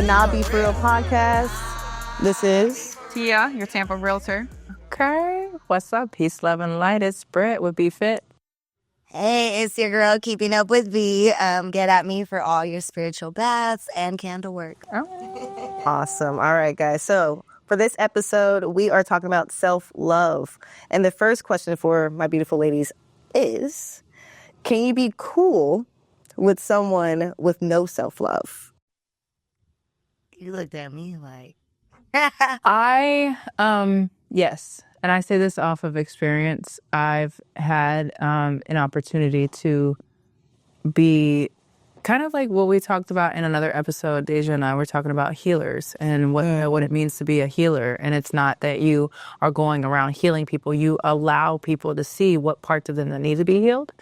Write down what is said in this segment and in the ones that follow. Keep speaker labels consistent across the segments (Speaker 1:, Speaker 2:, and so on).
Speaker 1: to Nah Be For Real podcast. This is
Speaker 2: Tia, your Tampa realtor.
Speaker 3: Okay. What's up? Peace, love, and light. It's Britt with Be Fit.
Speaker 4: Hey, it's your girl Keeping Up with V. Get at me for all your spiritual baths and candle work.
Speaker 1: awesome. All right, guys. So for this episode, we are talking about self-love. And the first question for my beautiful ladies is, can you be cool with someone with no self-love?
Speaker 4: You looked at me like...
Speaker 3: Yes. And I say this off of experience. I've had an opportunity to be kind of like what we talked about in another episode. Deja and I were talking about healers and what it means to be a healer. And it's not that you are going around healing people. You allow people to see what parts of them that need to be healed.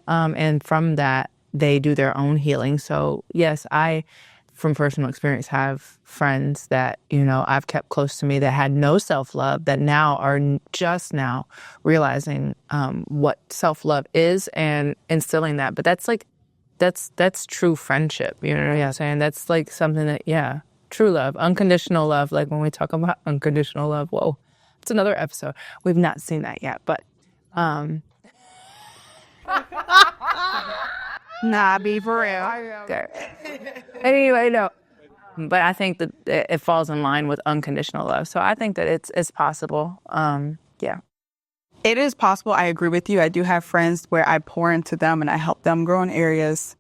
Speaker 3: And from that, they do their own healing. So, yes, I, from personal experience, have friends that, I've kept close to me that had no self-love that now are just now realizing what self-love is and instilling that. But that's true friendship. You know what I'm saying? That's like something that, true love, unconditional love. Like when we talk about unconditional love, whoa, it's another episode. We've not seen that yet, but
Speaker 2: Nah, be for real.
Speaker 3: okay. Anyway, no. But I think that it falls in line with unconditional love. So I think that it's possible. Yeah.
Speaker 2: It is possible. I agree with you. I do have friends where I pour into them and I help them grow in areas.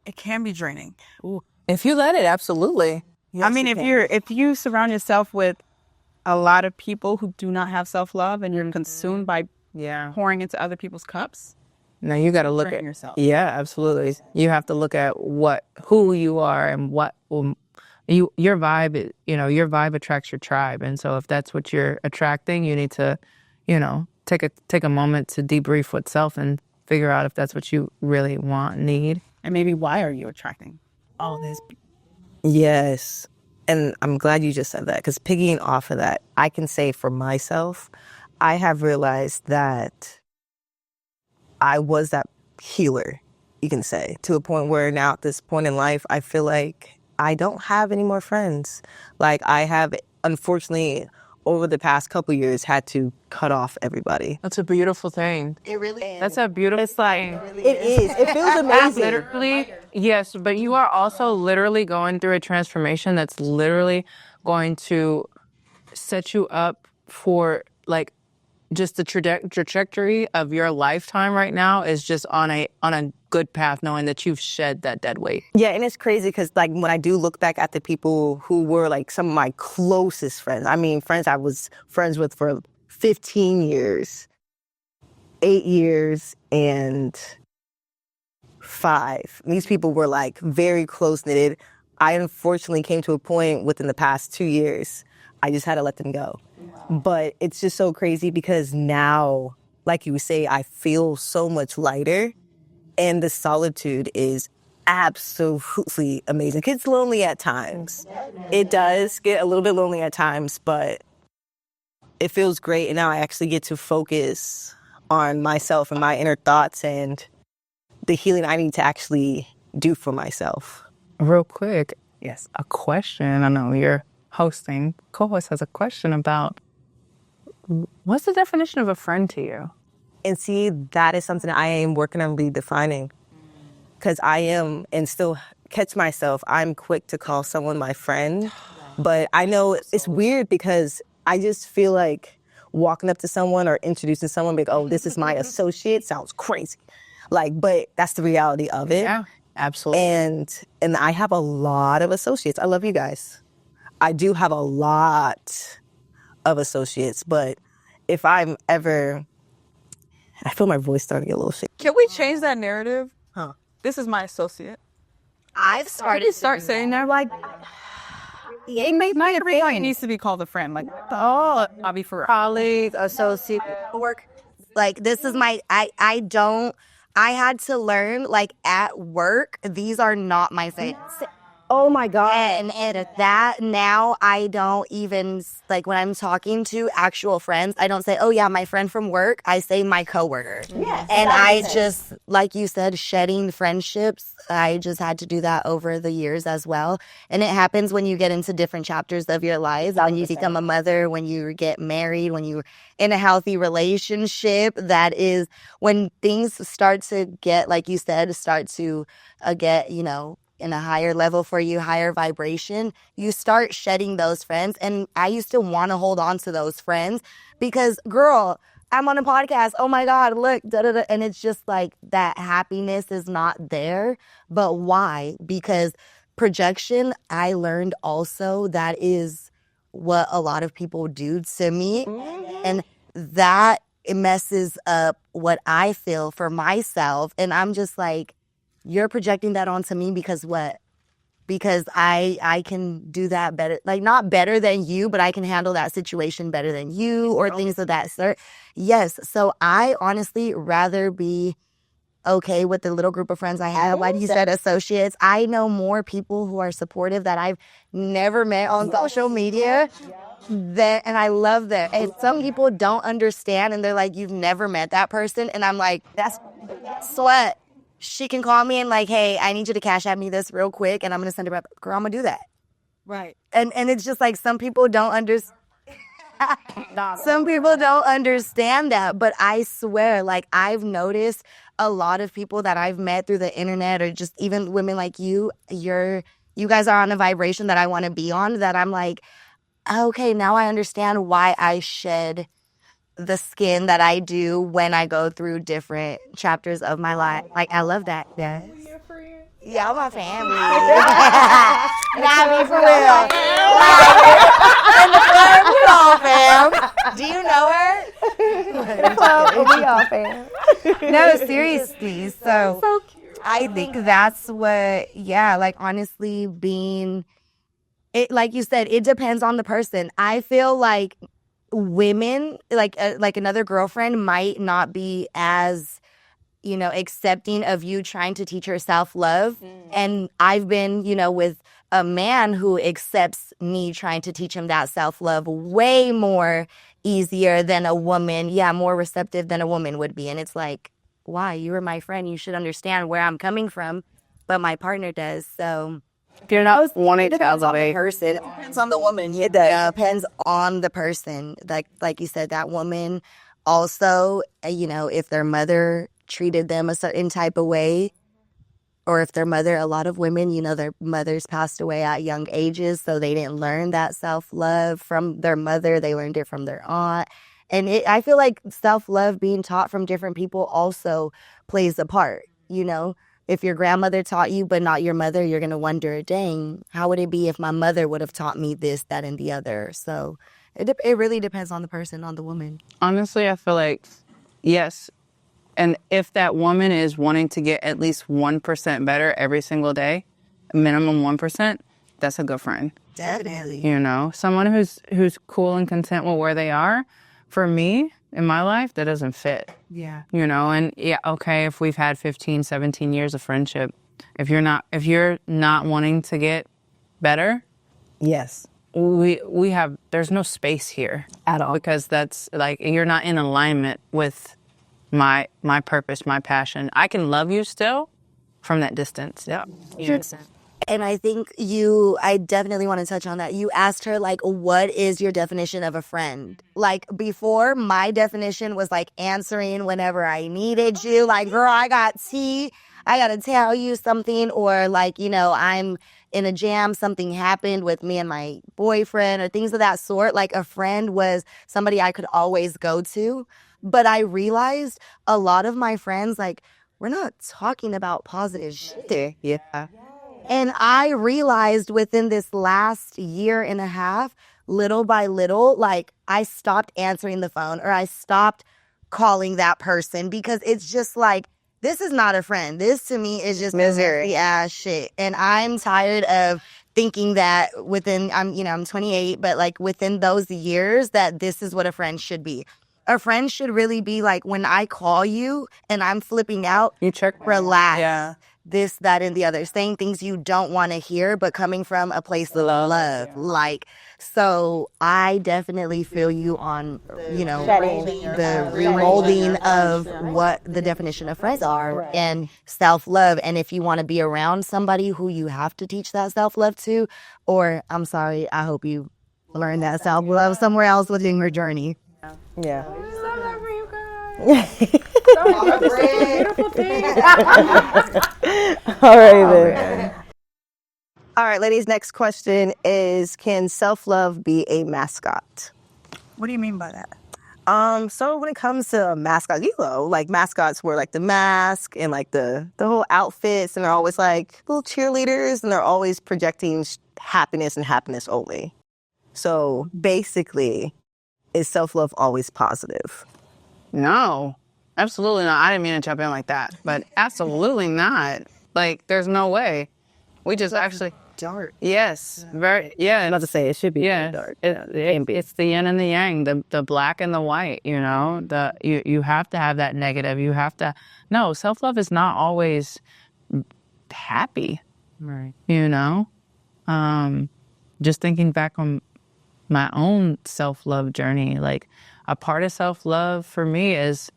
Speaker 2: It can be draining.
Speaker 3: Ooh. If you let it, absolutely.
Speaker 2: Yes, I mean, if you surround yourself with a lot of people who do not have self-love and you're consumed by pouring into other people's cups.
Speaker 3: No, you got to look at
Speaker 2: yourself.
Speaker 3: Yeah, absolutely. You have to look at who you are and what your vibe. Your vibe attracts your tribe, and so if that's what you're attracting, you need to, take a moment to debrief with self and figure out if that's what you really want, need,
Speaker 2: and maybe why are you attracting all this?
Speaker 1: Yes, and I'm glad you just said that because piggying off of that, I can say for myself, I have realized that I was that healer, you can say, to a point where now at this point in life, I feel like I don't have any more friends. Like I have, unfortunately, over the past couple of years, had to cut off everybody.
Speaker 3: That's a beautiful thing.
Speaker 4: It really is.
Speaker 3: That's a beautiful thing.
Speaker 1: It is. It feels amazing.
Speaker 3: Literally, yes, but you are also literally going through a transformation that's literally going to set you up for like just the trajectory of your lifetime right now is just on a good path, knowing that you've shed that dead weight.
Speaker 1: Yeah, and it's crazy because like when I do look back at the people who were like some of my closest friends, I mean friends I was friends with for 15 years, 8 years, and 5. These people were like very close-knitted. I unfortunately came to a point within the past 2 years, I just had to let them go. But it's just so crazy because now, like you say, I feel so much lighter and the solitude is absolutely amazing. It gets lonely at times. It does get a little bit lonely at times, but it feels great. And now I actually get to focus on myself and my inner thoughts and the healing I need to actually do for myself.
Speaker 3: Real quick, yes, a question. I know you're hosting. Co-host has a question about what's the definition of a friend to you?
Speaker 1: And see, that is something I am working on redefining. Because I am, and still catch myself, I'm quick to call someone my friend. But I know it's weird because I just feel like walking up to someone or introducing someone, like, oh, this is my associate, sounds crazy. Like, but that's the reality of it.
Speaker 3: Yeah, absolutely.
Speaker 1: And I have a lot of associates. I love you guys. I do have a lot of associates, but if I'm ever, I feel my voice starting to get a little shaky.
Speaker 2: Can we change that narrative?
Speaker 1: Huh?
Speaker 2: This is my associate.
Speaker 4: I've started
Speaker 2: Start saying that like
Speaker 4: it may be a
Speaker 2: everybody
Speaker 4: thing.
Speaker 2: needs to be called a friend. Like I'll be for real.
Speaker 4: Colleague, associate, work. Like this is my I had to learn like at work, these are not my friends.
Speaker 1: Oh my God.
Speaker 4: And that now I don't even, like when I'm talking to actual friends, I don't say, oh yeah, my friend from work. I say my coworker.
Speaker 1: Yes,
Speaker 4: and I just, like you said, shedding friendships. I just had to do that over the years as well. And it happens when you get into different chapters of your life, when you become a mother, when you get married, when you're in a healthy relationship. That is when things start to get, like you said, start to get, you know, in a higher level for you, higher vibration. You start shedding those friends. And I used to want to hold on to those friends because, girl, I'm on a podcast. Oh my God, look, da da da. And it's just like that happiness is not there. But why? Because projection, I learned also that is what a lot of people do to me. And that it messes up what I feel for myself. And I'm just like, you're projecting that onto me because what? Because I can do that better, like not better than you, but I can handle that situation better than you or things of that sort. Yes. So I honestly rather be okay with the little group of friends I have. Like you said, associates. I know more people who are supportive that I've never met on social media. And I love that. And some people don't understand and they're like, you've never met that person. And I'm like, that's slut. She can call me and like, hey, I need you to cash at me this real quick, and I'm gonna send her back. Girl, I'm gonna do that.
Speaker 2: Right.
Speaker 4: And it's just like some people don't understand. Some people don't understand that, but I swear, like I've noticed a lot of people that I've met through the internet, or just even women like you. You guys are on a vibration that I want to be on. That I'm like, okay, now I understand why I shed the skin that I do when I go through different chapters of my life. Like, I love that. Yes. Yeah, I'm my family. Nah, be for real. In the club, we all fam. Do you know her? In the club, we all fam. No, seriously. So I think that's what, yeah, like honestly being, it, like you said, it depends on the person. I feel like women, like another girlfriend might not be as, you know, accepting of you trying to teach her self-love. And I've been, you know, with a man who accepts me trying to teach him that self-love way more easier than a woman. Yeah, more receptive than a woman would be. And it's like, why? You were my friend. You should understand where I'm coming from. But my partner does. So
Speaker 1: If you're not wanting to
Speaker 4: on the person. It depends on the woman. It depends on the person. Like you said, that woman also, you know, if their mother treated them a certain type of way, or if their mother, a lot of women, you know, their mothers passed away at young ages, so they didn't learn that self-love from their mother. They learned it from their aunt. And I feel like self-love being taught from different people also plays a part, you know? If your grandmother taught you, but not your mother, you're going to wonder, dang, how would it be if my mother would have taught me this, that, and the other? So it really depends on the person, on the woman.
Speaker 2: Honestly, I feel like, yes. And if that woman is wanting to get at least 1% better every single day, minimum 1%, that's a good friend.
Speaker 4: Definitely.
Speaker 2: You know, someone who's cool and content with where they are. For me, in my life, that doesn't fit.
Speaker 3: Yeah.
Speaker 2: You know, and yeah, okay, if we've had 15, 17 years of friendship, if you're not wanting to get better,
Speaker 1: Yes.
Speaker 2: there's no space here
Speaker 1: At all.
Speaker 2: because that's like, you're not in alignment with my purpose, my passion. I can love you still from that distance. Yeah.
Speaker 4: And I think I definitely want to touch on that. You asked her, like, what is your definition of a friend? Like, before, my definition was, like, answering whenever I needed you. Like, girl, I got tea. I got to tell you something. Or, like, you know, I'm in a jam. Something happened with me and my boyfriend or things of that sort. Like, a friend was somebody I could always go to. But I realized a lot of my friends, like, we're not talking about positive shit.
Speaker 2: Yeah.
Speaker 4: And I realized within this last year and a half, little by little, like I stopped answering the phone or I stopped calling that person because it's just like, this is not a friend. This to me is just misery ass shit. And I'm tired of thinking that I'm 28, but like within those years that this is what a friend should be. A friend should really be like when I call you and I'm flipping out,
Speaker 2: You check.
Speaker 4: relax.
Speaker 2: Yeah.
Speaker 4: this, that, and the other, saying things you don't want to hear, but coming from a place of love. Like, so I definitely feel you on, you know, the remolding of what the definition of friends are and self-love. And if you want to be around somebody who you have to teach that self-love to, or I'm sorry, I hope you learn that self-love somewhere else within your journey.
Speaker 1: Yeah. All right, then. All right, ladies, next question is, can self-love be a mascot?
Speaker 5: What do you mean by that?
Speaker 1: So when it comes to mascots, you know, like mascots wear like the mask and like the whole outfits, and they're always like little cheerleaders, and they're always projecting happiness and happiness only. So basically, is self-love always positive?
Speaker 2: No, absolutely not. I didn't mean to jump in like that, but absolutely not. Like, there's no way. We just actually
Speaker 4: Dark.
Speaker 2: yes, very yeah.
Speaker 1: Not to say it should be
Speaker 2: Yeah,
Speaker 1: dark.
Speaker 2: it's the yin and the yang, the black and the white. You know, you have to have that negative. You have to. No, self love is not always happy.
Speaker 3: Right.
Speaker 2: You know, just thinking back on my own self love journey, like a part of self love for me is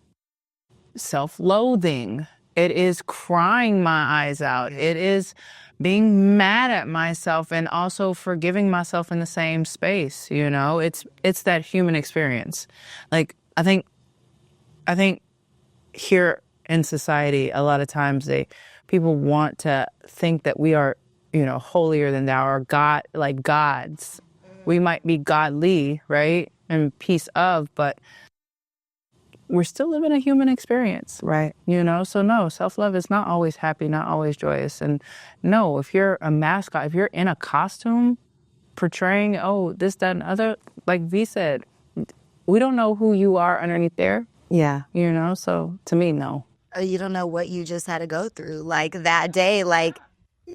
Speaker 2: self loathing. It is crying my eyes out. It is being mad at myself and also forgiving myself in the same space. You know, it's that human experience. Like I think here in society, a lot of times people want to think that we are, you know, holier than thou or God, like gods. We might be godly, right, and piece of, but we're still living a human experience.
Speaker 1: Right.
Speaker 2: You know, so no, self-love is not always happy, not always joyous. And no, if you're a mascot, if you're in a costume portraying, oh, this, that, and other, like V said, we don't know who you are underneath there,
Speaker 1: Yeah.
Speaker 2: you know? So to me, no.
Speaker 4: You don't know what you just had to go through. Like that day, like,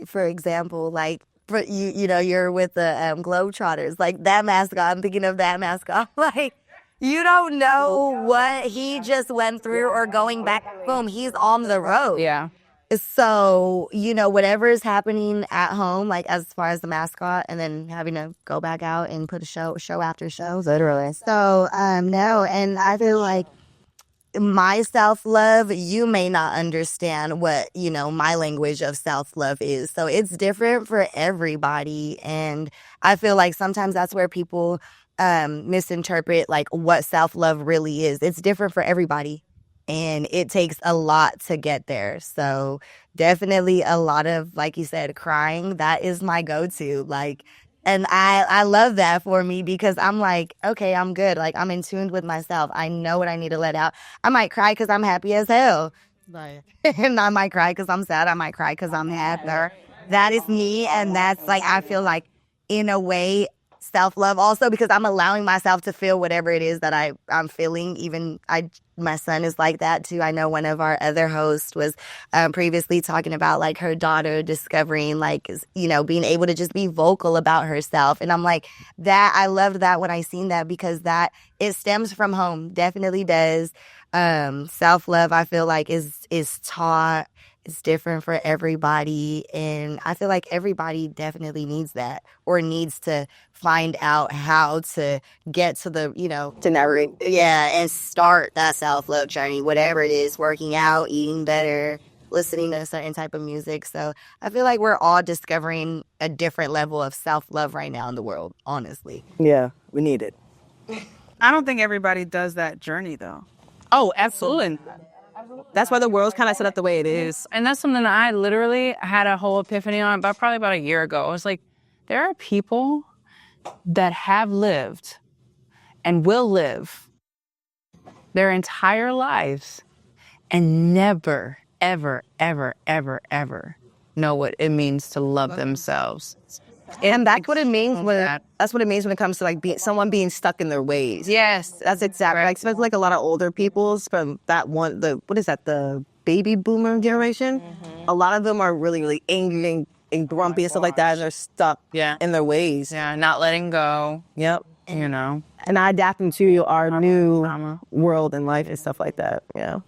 Speaker 4: for example, like, for you know, you're with the Globetrotters, like that mascot, I'm thinking of that mascot, like, you don't know what he just went through or going back, boom, he's on the road.
Speaker 2: Yeah.
Speaker 4: So, you know, whatever is happening at home, like as far as the mascot, and then having to go back out and put a show after show.
Speaker 1: Literally.
Speaker 4: So, no, and I feel like my self-love, you may not understand what, you know, my language of self-love is. So it's different for everybody. And I feel like sometimes that's where people misinterpret like what self-love really is. It's different for everybody. And it takes a lot to get there. So definitely a lot of, like you said, crying. That is my go-to. Like, and I love that for me because I'm like, okay, I'm good. Like, I'm in tune with myself. I know what I need to let out. I might cry because I'm happy as hell.
Speaker 3: Right.
Speaker 4: And I might cry because I'm sad. I might cry because I'm happy. That is me. And that's like, I feel like in a way, self-love also because I'm allowing myself to feel whatever it is that I'm feeling. Even my son is like that too. I know one of our other hosts was previously talking about like her daughter discovering like, you know, being able to just be vocal about herself. And I'm like, that I loved that when I seen that because that it stems from home. Definitely does. Self-love, I feel like is taught. It's different for everybody. And I feel like everybody definitely needs that or needs to find out how to get to the, you know,
Speaker 1: To narrate.
Speaker 4: yeah, and start that self-love journey, whatever it is, working out, eating better, listening to a certain type of music. So I feel like we're all discovering a different level of self-love right now in the world, honestly.
Speaker 1: Yeah, we need it.
Speaker 5: I don't think everybody does that journey though.
Speaker 2: Oh, absolutely.
Speaker 1: That's why the world's kind of set up the way it is.
Speaker 2: And that's something that I literally had a whole epiphany on, but probably about a year ago. I was like, there are people that have lived and will live their entire lives and never, ever, ever, ever, ever know what it means to love themselves.
Speaker 1: And that's what it means
Speaker 2: that.
Speaker 1: that's what it means when it comes to like someone being stuck in their ways.
Speaker 2: Yes.
Speaker 1: That's exactly like especially like a lot of older people's from that one the baby boomer generation. A lot of them are really, really angry and grumpy and stuff like that, and they're stuck in their ways.
Speaker 2: Yeah, not letting go,
Speaker 1: Yep.
Speaker 2: you know.
Speaker 1: And not adapting to our new world and life and stuff like that. Yeah.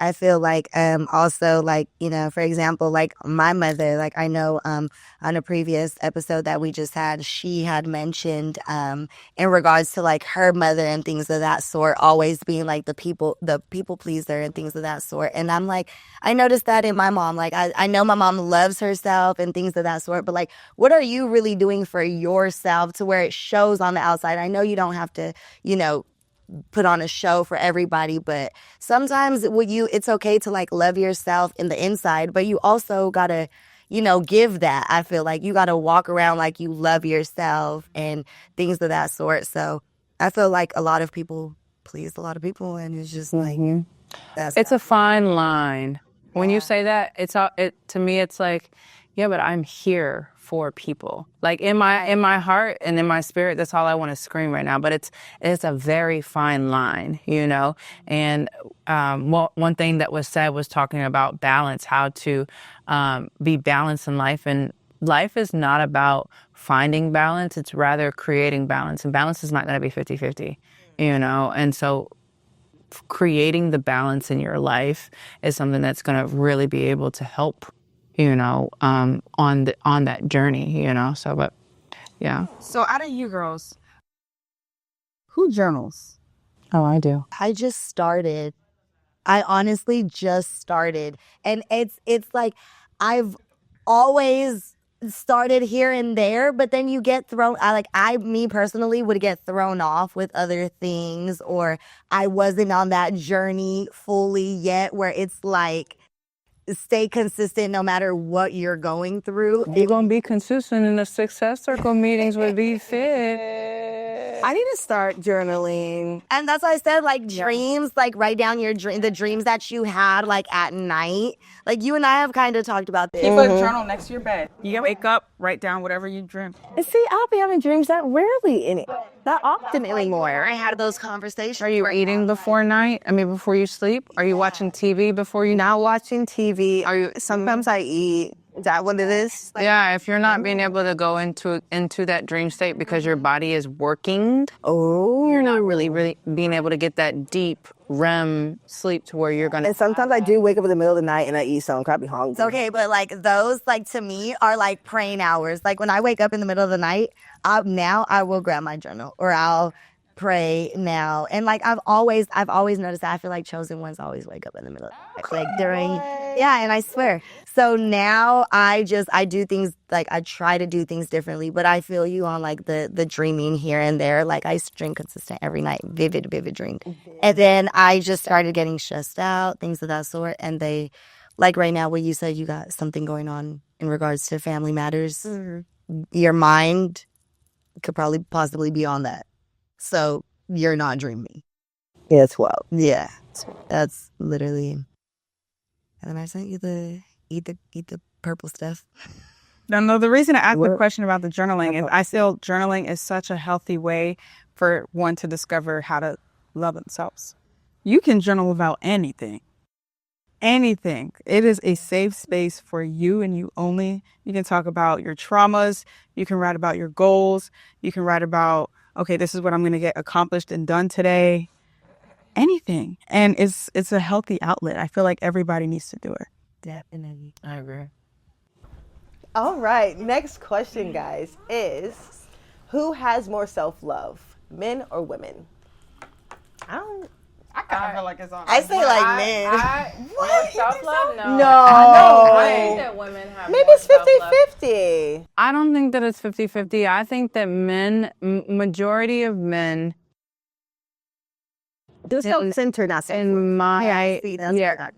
Speaker 4: I feel like also like, for example, like my mother, like I know on a previous episode that we just had, she had mentioned in regards to like her mother and things of that sort, always being like the people pleaser and things of that sort. And I'm like, I noticed that in my mom. Like I know my mom loves herself and things of that sort, but like what are you really doing for yourself to where it shows on the outside? I know you don't have to, put on a show for everybody, but sometimes it's okay to like love yourself in the inside, but you also gotta, give that. I feel like you gotta walk around like you love yourself and things of that sort. So I feel like a lot of people please a lot of people, and it's just like
Speaker 3: It's a fine line. When you say that, to me it's like, yeah, but I'm here for people. Like in my heart and in my spirit, that's all I want to scream right now. But it's a very fine line, And one thing that was said was talking about balance, how to be balanced in life. And life is not about finding balance. It's rather creating balance. And balance is not going to be 50-50, And so creating the balance in your life is something that's going to really be able to help on that journey, So, but yeah.
Speaker 5: So out of you girls, who journals?
Speaker 3: Oh, I do.
Speaker 4: I just started. I honestly just started. And it's like I've always started here and there, but then you get thrown. Me personally would get thrown off with other things, or I wasn't on that journey fully yet where it's like, stay consistent no matter what you're going through.
Speaker 3: You're going to be consistent in the Success Circle meetings with B-Fit.
Speaker 1: I need to start journaling.
Speaker 4: And that's why I said, like, dreams, like, write down the dreams that you had, like, at night. Like, you and I have kind of talked about this.
Speaker 5: Keep a journal next to your bed. You wake up, write down whatever you dream.
Speaker 1: And see, I'll be having dreams that rarely not often anymore.
Speaker 4: I had those conversations.
Speaker 3: Are you eating before you sleep? Are you watching TV before you?
Speaker 1: Not watching TV. Sometimes I eat. Is that what it is?
Speaker 3: Yeah, if you're not being able to go into that dream state because your body is working, you're not really being able to get that deep REM sleep to where you're gonna.
Speaker 1: And sometimes I do wake up in the middle of the night and I eat something. I be hungry.
Speaker 4: It's okay, but like those, like to me, are like praying hours. Like when I wake up in the middle of the night, now I will grab my journal or I'll pray now. And like I've always noticed that I feel like chosen ones always wake up in the middle of the night, like during and I swear. So now I do things, like I try to do things differently, but I feel you on like the dreaming here and there. Like I drink consistent every night, vivid drink. And then I just started getting stressed out, things of that sort. And they, like right now where you said you got something going on in regards to family matters, your mind could probably possibly be on that. So you're not dreaming.
Speaker 1: Yeah, 12.
Speaker 4: Yeah, that's literally. And then I sent you the eat the purple stuff.
Speaker 5: No. The reason I asked the question about the journaling is I feel journaling is such a healthy way for one to discover how to love themselves. You can journal about anything. Anything. It is a safe space for you and you only. You can talk about your traumas. You can write about your goals. You can write about, okay, this is what I'm going to get accomplished and done today. Anything. And it's a healthy outlet. I feel like everybody needs to do it.
Speaker 4: Definitely.
Speaker 3: I agree.
Speaker 1: All right. Next question, guys, is who has more self-love, men or women?
Speaker 5: I kind of feel like it's on.
Speaker 4: I say like men.
Speaker 3: What? Self-love? No.
Speaker 1: No.
Speaker 3: I think that women have
Speaker 1: Maybe
Speaker 3: more
Speaker 1: it's 50-50.
Speaker 3: I don't think that it's 50-50. I think that majority of men
Speaker 1: Do self-centered, not self-love.
Speaker 3: in my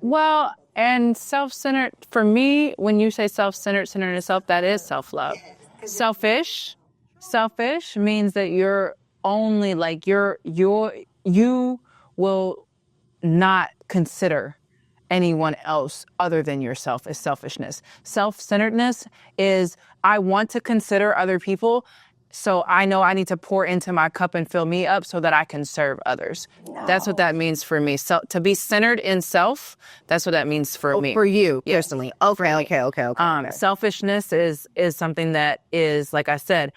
Speaker 3: well, and self-centered, for me, when you say self-centered, centered in self, that is self-love. Selfish means that you're only like you will not consider anyone else other than yourself is selfishness. Self-centeredness is I want to consider other people, so I know I need to pour into my cup and fill me up so that I can serve others. No. That's what that means for me. So to be centered in self, that's what that means for me.
Speaker 1: For you, personally. Okay.
Speaker 3: Selfishness is something that is, like I said,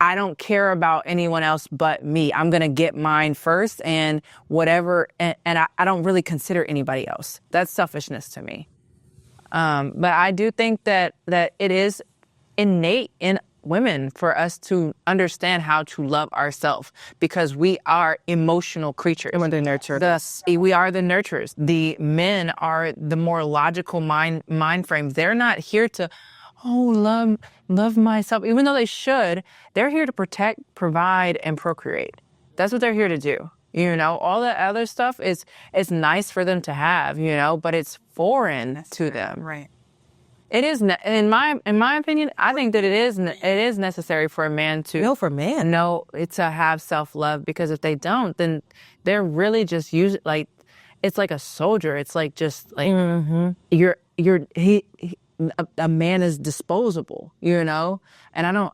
Speaker 3: I don't care about anyone else but me. I'm going to get mine first and whatever. And I don't really consider anybody else. That's selfishness to me. But I do think that it is innate in women for us to understand how to love ourselves because we are emotional creatures.
Speaker 5: And when they're nurtured.
Speaker 3: We are the nurturers. The men are the more logical mind frames. They're not here to, love myself. Even though they should, they're here to protect, provide, and procreate. That's what they're here to do. You know, all that other stuff is nice for them to have, you know, but it's foreign to them.
Speaker 5: Right.
Speaker 3: It is, in my opinion, I think that it is necessary for a man to to have self-love, because if they don't, then they're really just it's like a soldier. It's like just like a man is disposable, you know? And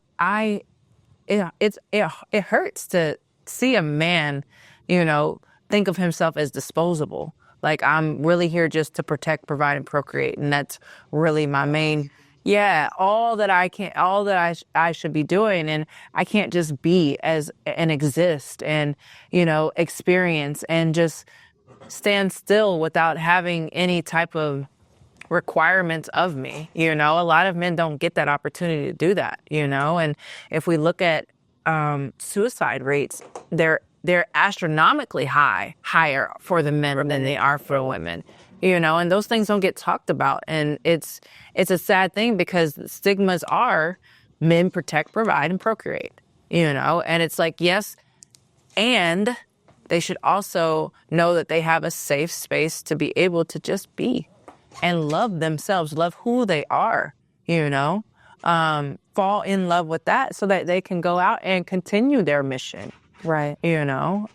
Speaker 3: it hurts to see a man, you know, think of himself as disposable. Like, I'm really here just to protect, provide, and procreate. And that's really my main, all that I should be doing. And I can't just be and exist and, you know, experience and just stand still without having any type of requirements of me. You know, a lot of men don't get that opportunity to do that, you know. And if we look at suicide rates, they're astronomically higher for the men than they are for women, you know, and those things don't get talked about. And it's a sad thing because the stigmas are men protect, provide, and procreate, you know, and it's like, yes, and they should also know that they have a safe space to be able to just be and love themselves, love who they are, you know, fall in love with that so that they can go out and continue their mission.
Speaker 2: Right.
Speaker 3: You know,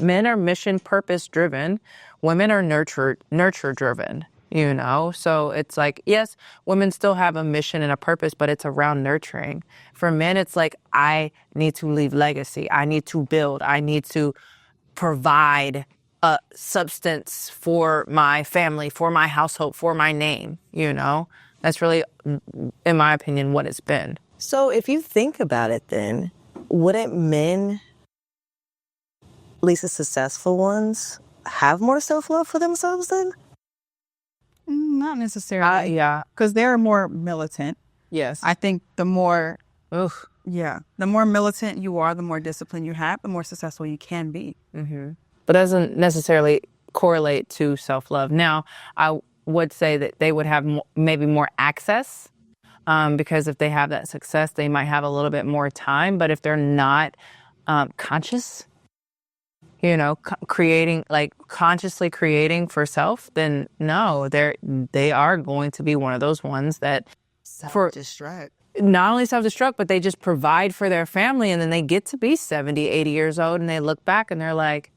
Speaker 3: men are mission purpose driven. Women are nurture driven, you know? So it's like, yes, women still have a mission and a purpose, but it's around nurturing. For men, it's like, I need to leave legacy. I need to build. I need to provide a substance for my family, for my household, for my name, you know? That's really, in my opinion, what it's been.
Speaker 1: So if you think about it then, wouldn't men, at least the successful ones, have more self-love for themselves then?
Speaker 5: Not necessarily.
Speaker 3: Yeah.
Speaker 5: Because they're more militant.
Speaker 3: Yes.
Speaker 5: I think the more militant you are, the more discipline you have, the more successful you can be.
Speaker 3: Mm-hmm. But doesn't necessarily correlate to self-love. Now, I would say that they would have maybe more access, because if they have that success, they might have a little bit more time. But if they're not conscious, you know, consciously creating for self, then no, they are going to be one of those ones that
Speaker 4: Self-destruct.
Speaker 3: not only self-destruct, but they just provide for their family, and then they get to be 70, 80 years old, and they look back and they're like,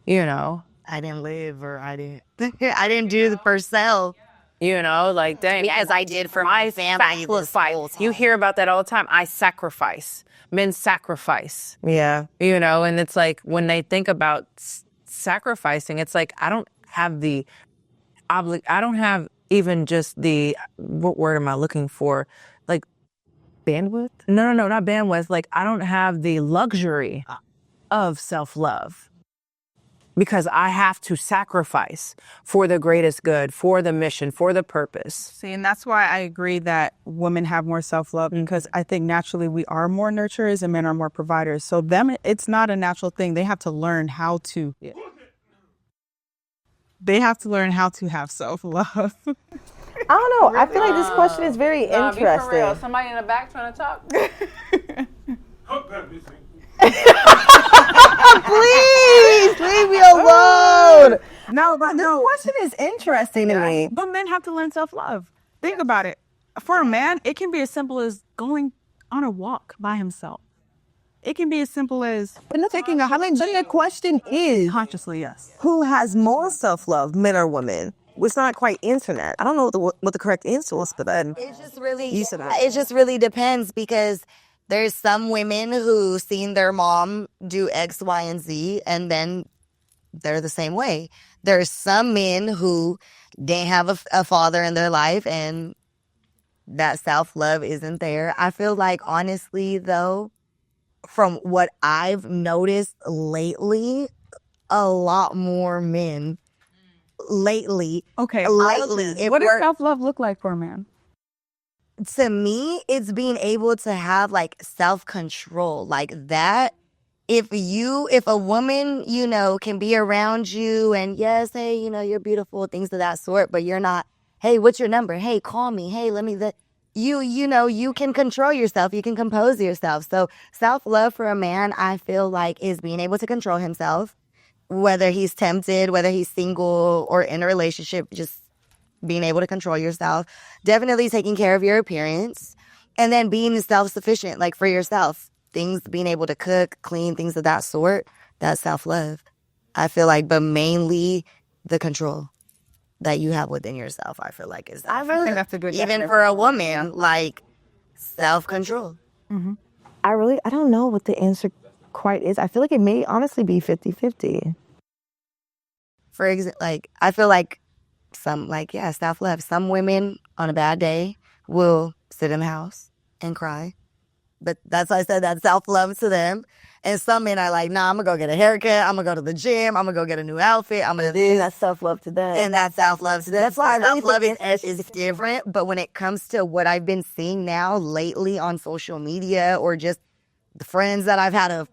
Speaker 3: you know,
Speaker 4: I didn't live, or I didn't do the for self.
Speaker 3: you know, like, dang,
Speaker 4: As I did for my family.
Speaker 3: sacrifice. You hear about that all the time. I sacrifice. Men sacrifice.
Speaker 1: Yeah.
Speaker 3: You know, and it's like when they think about sacrificing, it's like I don't have even just the, what word am I looking for? Like
Speaker 1: Bandwidth?
Speaker 3: No, not bandwidth. Like I don't have the luxury of self-love because I have to sacrifice for the greatest good, for the mission, for the purpose.
Speaker 5: See, and that's why I agree that women have more self-love, because I think naturally we are more nurturers and men are more providers. So it's not a natural thing. They have to learn how to. Yeah. They have to learn how to have self-love.
Speaker 1: I don't know. I feel like this question is very interesting.
Speaker 3: Be for real. Somebody in the back trying to talk.
Speaker 1: Please leave me alone. No, but this question is interesting to me.
Speaker 5: But men have to learn self-love. Think about it. For a man, it can be as simple as going on a walk by himself. It can be as simple as taking a hike.
Speaker 1: But the question is,
Speaker 5: Consciously, yes.
Speaker 1: who has more self-love, men or women? It's not quite internet. I don't know what the correct answer was, but then
Speaker 4: It just really,
Speaker 1: You said that.
Speaker 4: it just really depends, because there's some women who seen their mom do X, Y, and Z, and then they're the same way. There's some men who didn't have a father in their life, and that self-love isn't there. I feel like, honestly, though, from what I've noticed lately, a lot more men lately.
Speaker 5: Okay.
Speaker 4: Lately,
Speaker 5: What does self-love look like for a man?
Speaker 4: to me, it's being able to have like self-control, like that. If a woman, can be around you and yes, hey, you're beautiful, things of that sort, but you're not, hey, what's your number? Hey, call me. Hey, let me, you can control yourself. You can compose yourself. So self-love for a man, I feel like, is being able to control himself, whether he's tempted, whether he's single or in a relationship, just being able to control yourself, definitely taking care of your appearance, and then being self-sufficient, like for yourself. Things, being able to cook, clean, things of that sort, that's self-love. I feel like, but mainly the control that you have within yourself, I feel like is that.
Speaker 5: I think that's a good
Speaker 4: Even
Speaker 5: definition.
Speaker 4: for a woman, like self-control.
Speaker 1: I don't know what the answer quite is. I feel like it may honestly be 50-50.
Speaker 4: For example, like, I feel like self-love. Some women on a bad day will sit in the house and cry. But that's why I said that's self-love to them. And some men are like, nah, I'm going to go get a haircut. I'm going to go to the gym. I'm going to go get a new outfit. I'm going to do this.
Speaker 1: That's self-love to them.
Speaker 4: And that's self-love to them. That's why self-love is different. But when it comes to what I've been seeing now lately on social media or just the friends that I've had to,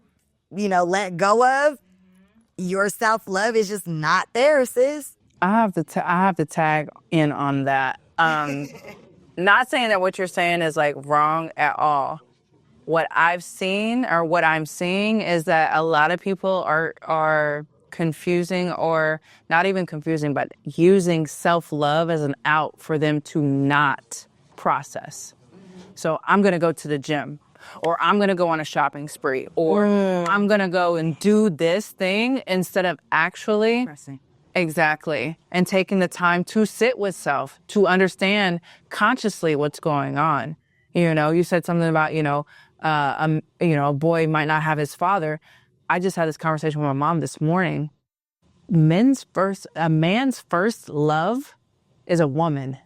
Speaker 4: let go of, your self-love is just not there, sis.
Speaker 3: I have to tag in on that. Not saying that what you're saying is like wrong at all. What I've seen or what I'm seeing is that a lot of people are confusing, or not even confusing, but using self-love as an out for them to not process. So I'm going to go to the gym, or I'm going to go on a shopping spree, or I'm going to go and do this thing instead of actually. Exactly. And taking the time to sit with self, to understand consciously what's going on. You said something about, a boy might not have his father. I just had this conversation with my mom this morning. A man's first love is a woman.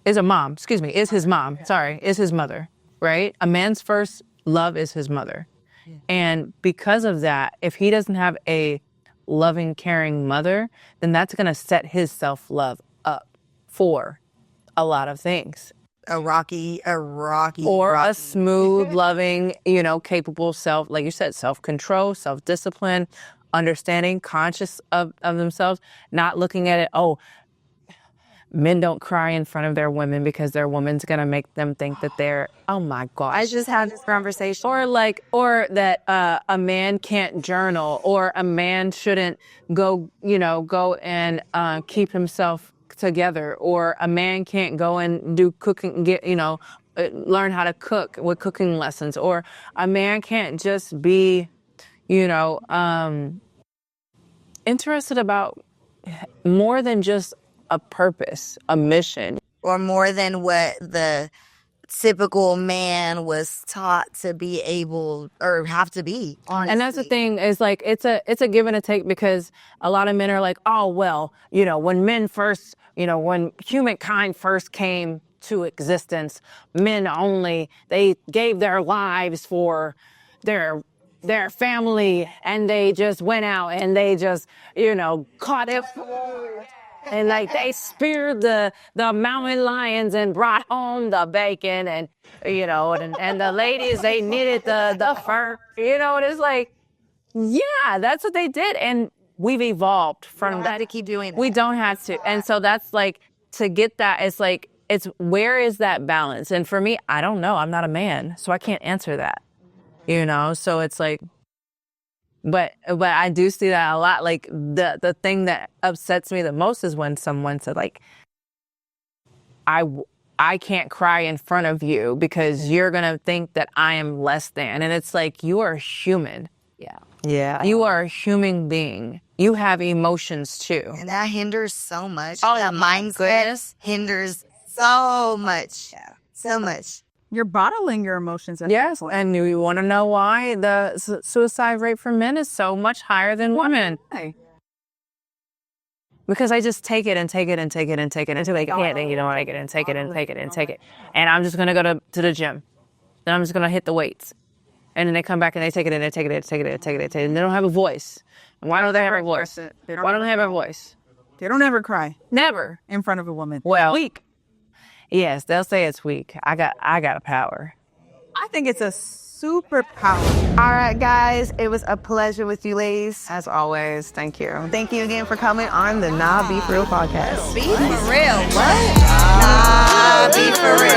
Speaker 3: Is his mom. Sorry, is his mother, right? A man's first love is his mother. Yeah. And because of that, if he doesn't have a loving, caring mother, then that's going to set his self-love up for a lot of things.
Speaker 4: A rocky.
Speaker 3: A smooth, loving, capable self, like you said, self-control, self-discipline, understanding, conscious of themselves, not looking at it, men don't cry in front of their women because their woman's going to make them think that they're, oh my gosh.
Speaker 4: I just had this conversation.
Speaker 3: Or that a man can't journal, or a man shouldn't go and keep himself together, or a man can't go and do cooking, learn how to cook with cooking lessons, or a man can't just be, interested about more than just a purpose, a mission.
Speaker 4: Or more than what the typical man was taught to be able or have to be. Honestly.
Speaker 3: And that's the thing, is like it's a give and a take, because a lot of men are like, oh well, when men first, when humankind first came to existence, men only, they gave their lives for their family, and they just went out and they just, caught it. And like they speared the mountain lions and brought home the bacon, and and the ladies, they knitted the fur, and it's like, yeah, that's what they did, and we've evolved from that.
Speaker 4: Have to keep doing that.
Speaker 3: We don't have to, and so that's like, to get that, it's like, it's where is that balance? And for me, I don't know. I'm not a man, so I can't answer that. So it's like. But I do see that a lot. Like the thing that upsets me the most is when someone said, like, I can't cry in front of you because you're gonna think that I am less than. And it's like, you are human.
Speaker 1: Yeah.
Speaker 4: You are a human being. You have emotions too.
Speaker 5: And that hinders so much.
Speaker 4: Oh,
Speaker 5: that
Speaker 4: my
Speaker 5: mindset
Speaker 4: goodness.
Speaker 5: hinders so much.
Speaker 4: Yeah.
Speaker 5: So much. You're bottling your emotions.
Speaker 3: Yes, and you want to know why the suicide rate for men is so much higher than women?
Speaker 5: Why?
Speaker 3: Because I just take it and take it and take it and take it until I can't, and take it and take it and take it and take it. And I'm just going to go to the gym. Then I'm just going to hit the weights.
Speaker 2: And then they come back and they take it in, they take it in, take it in, take it in, take it in. And they don't have a voice. And why don't they have a voice? Why don't they have a voice?
Speaker 5: They don't ever cry
Speaker 2: Never.
Speaker 5: in front of a woman.
Speaker 2: Well,
Speaker 5: Weak.
Speaker 2: yes, they'll say it's weak. I got a power.
Speaker 5: I think it's a superpower.
Speaker 1: All right, guys, it was a pleasure with you, ladies.
Speaker 3: As always, thank you.
Speaker 1: Thank you again for coming on the Nah Be For Real podcast.
Speaker 4: Be for real. What? Nah, be for real.